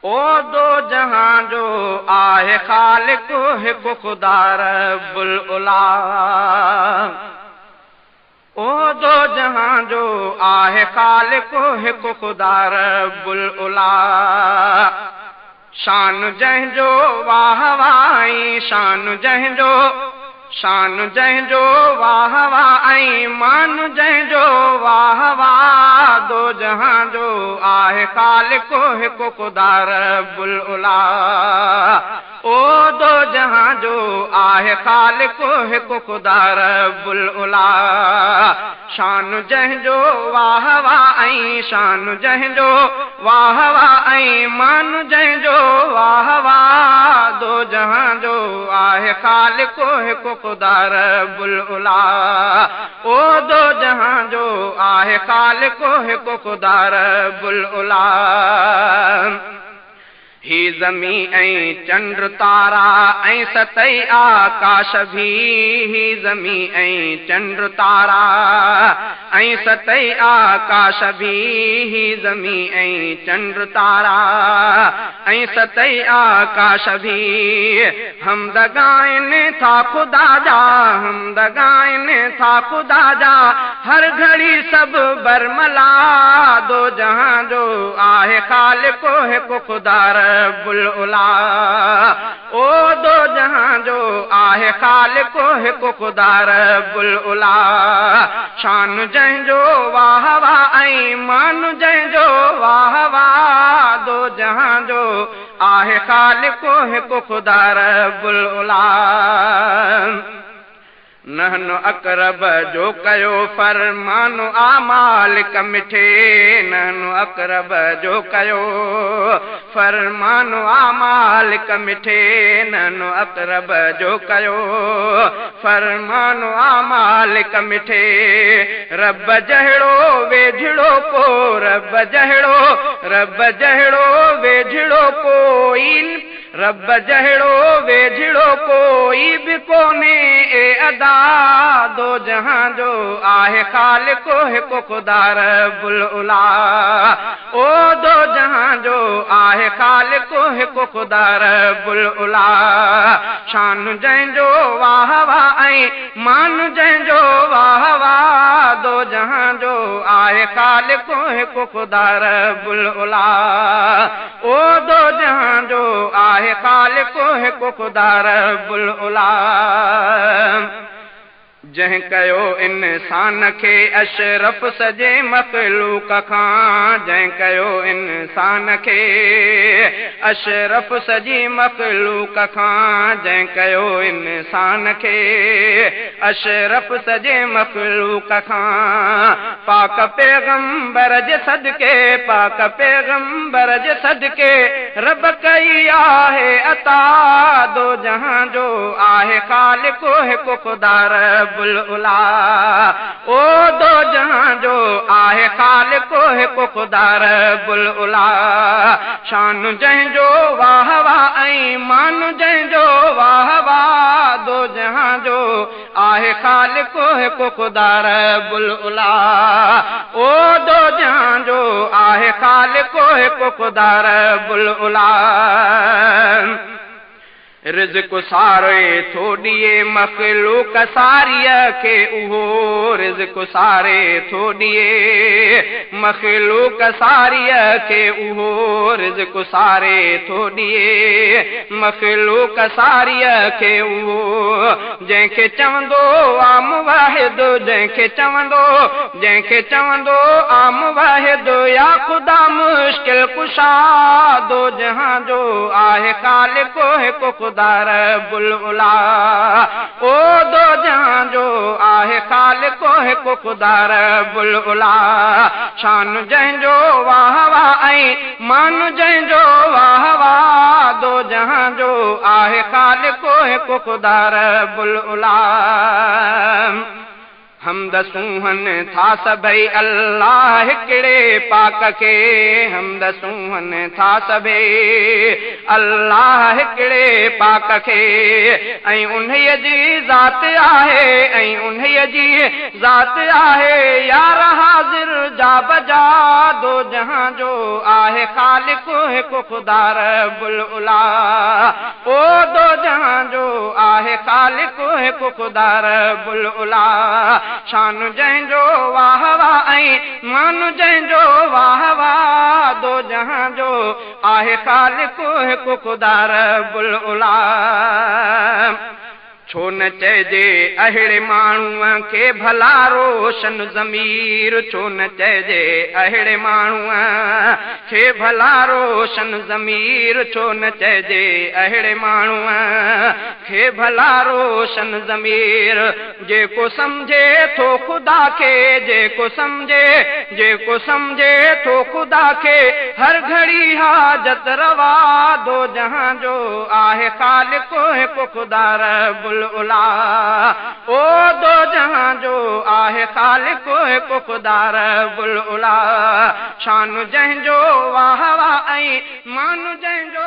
ओ दो जहां जो आहे खालिक हिकु खुदा रब्बुल उला। ओ दो जहां जो आहे खालिक हिकु खुदा रब्बुल उला। शान जंहिंजो वाह वाह शान जंहिंजो वाह वाह ऐं मान जंहिंजो वाह वाह। दो जहां जो आहे खालिक हिकु खुदा रब्बुल उला। ओ दो जहां जो आहे खालिक हिकु खुदा रब्बुल उला। शान जंहिंजो वाह वाह ऐं शान जंहिंजो वाह वाह ऐं मान जंहिंजो वाह वाह। दो जहां जो आहे खालिक हिकु खुदा रब्बुल उला। ओ दो जहां जो आहे खालिक हिकु खुदा रब्बुल उला। ही ज़मी ऐं चंड तारा ऐं सतई आकाश भी। ही ज़मी ऐं चंड तारा ऐं सतई आकाश भी। ही ज़मी ऐं चंड तारा ऐं सतई आकाश भी। हमद गाइनि था खुदा जा हमद गाइनि था खुदा जा। हर घड़ी सभु बरमला। दो जहां जो आहे खालिक हिकु खुदा रब्बुल उला। ओ दो जहां जो आहे खालिक हिकु खुदा रब्बुल उला। शान जंहिंजो वाह वाह ऐं मान जंहिंजो वाह वाह। दो जहां जो आहे खालिक हिकु खुदा रब्बुल उला। नहनु अक़रब जो कयो फरमानो आ मालिक मिठे। नहनु अक़रब जो कयो फरमानो आ मालिक मिठे। नहनु अक़रब जो कयो फरमानो आ मालिक मिठे। रब जहिड़ो वेझड़ो को रब जहिड़ो वेझड़ो कोई। रब जहिड़ो वेझड़ो कोई बि कोन्हे ए अदा। दो जहां जो आहे खालिक हिकु खुदा रब्बुल उला। ओ दो जहां जो आहे खालिक हिकु खुदा रब्बुल उला। शान जंहिंजो वाह वाह ऐं मान जंहिंजो वाह वाह। दो जहां जो आहे खालिक हिकु खुदा रब्बुल उला। ओ दो जहां जो आहे खालिक हिकु खुदा रब्बुल उला। जंहिं कयो इंसान खे अशरफ सजे मखलूक खां। जंहिं कयो इंसान खे अशरफ सजी मखलूक खां। जंहिं कयो इंसान खे अशरफ सजे मखलूक खां। पाक पैगंबर जे सदके पाक पैगंबर जे सदके रब कई आहे अता। दो जहां जो आहे खालिक हिकु खुदा रब्बुल उला। ओ दो जहां जो आहे खालिक हिकु खुदा रब्बुल उला। शान जंहिंजो वाह वाह ऐं मान जंहिंजो वाह वाह। दो जहां जो आहे खालिक हिकु खुदा रब्बुल उला। ओ दो जहां जो आहे खालिक हिकु खुदा रब्बुल उला। रिज़्क़ सारे थो ॾिए मख़लूक सारीअ खे उहो। रिज़्क़ सारे थो ॾिए मख़लूक सारीअ खे उहो। रिज़्क़ सारे थो ॾिए मख़लूक सारीअ खे उहो। जंहिंखे चवंदो आम वाहिद जंहिंखे चवंदो आम वाहिद या ख़ुदा मुश्किल कुशा। दो जहां जो आहे खालिक हिकु खुदा रब्बुल उला। ओ दो जहां जो आहे खालिक हिकु खुदा रब्बुल उला। शान जंहिंजो वाह वाह ऐं मान जंहिंजो वाह वाह। दो जहां जो आहे खालिक हिकु खुदा रब्बुल उला। हमद सूहन था सभई अल्लाह हिकिड़े पाक के, हमद सूहन था सभई अल्लाह हिकिड़े पाक के। ऐं उन्हीअ जी ज़ात आहे, ऐं उन्हीअ जी ज़ात आहे यार हाज़िर जा बजा, दो जहां जो आहे ख़ालिक़ हिकु ख़ुदा रब्बुल उला। ओ दो जहां जो आहे ख़ालिक़ हिकु ख़ुदा रब्बुल उला। शान जंहिंजो वाह वाह ऐं मान जंहिंजो वाह वाह, दो जहां जो आहे ख़ालिक़ हिकु ख़ुदा रब्बुल उला। छो न चइजे अहिड़े माण्हूअ खे भला रोशन ज़मीर, छो न चइजे अहिड़े माण्हूअ खे भला रोशन ज़मीर, छो न चइजे अहिड़े माण्हूअ खे भला रोशन ज़मीर। जेको सम्झे थो ख़ुदा खे, जेको सम्झे थो ख़ुदा खे हर घड़ी हाजत रवा, दो जहां जो आहे ख़ालिक़ हिकु ख़ुदा रब्बुल उला। ओ दो जहां जो आहे ख़ालिक़ हिकु ख़ुदा रब्बुल उला। शान जंहिंजो वाह वाह ऐं मान जंहिंजो